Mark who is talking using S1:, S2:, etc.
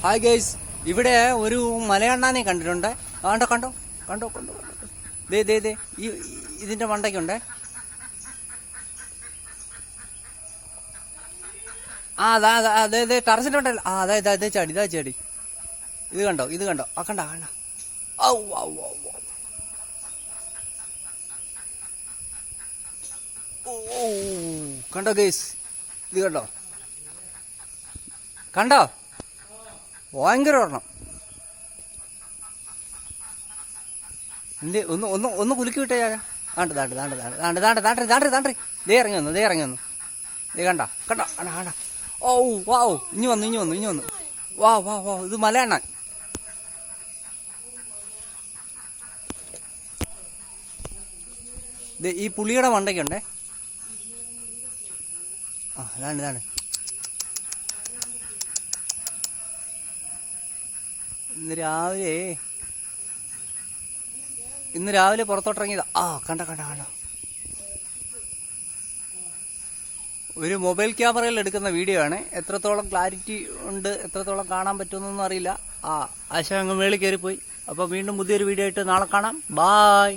S1: Hi guys, ഇവിടെ ഒരു മലയണ്ണാനെ കണ്ടിട്ടുണ്ട്. കണ്ടോ കണ്ടോ കണ്ടോ കണ്ടോ ദേ ദേ ദേ ഈ ഇതിന്റെ മണ്ടയ്ക്കുണ്ടേ. അതെ ടെറസിന്റെ ഉണ്ടല്ലോ. അതെ ചാടി ചാടി. ഇത് കണ്ടോ കണ്ട ഔ ഔ ഔ ഓ കണ്ടോ ഗൈസ്, ഇത് കണ്ടോ ഭയങ്കര ഒരെണ്ണം. ഒന്ന് കുലുക്കി വിട്ടേ. ദേ ഇറങ്ങി വന്നു ദേ കണ്ടോ ഓ വാ ഇനി വന്നു വാ ഇത് മലയണ്ണാൻ. ഈ പുളിയുടെ മണ്ടയ്ക്കുണ്ടേ. ഇതാണ് ഇന്ന് രാവിലെ പുറത്തോട്ടിറങ്ങിയതാ. കണ്ട ഒരു മൊബൈൽ ക്യാമറയിൽ എടുക്കുന്ന വീഡിയോ ആണ്. എത്രത്തോളം ക്ലാരിറ്റി ഉണ്ട്, എത്രത്തോളം കാണാൻ പറ്റുമെന്നൊന്നും അറിയില്ല. ആശ അങ്ങ് മേളിൽ കയറിപ്പോയി. അപ്പോൾ വീണ്ടും പുതിയൊരു വീഡിയോ ആയിട്ട് നാളെ കാണാം. ബായ്.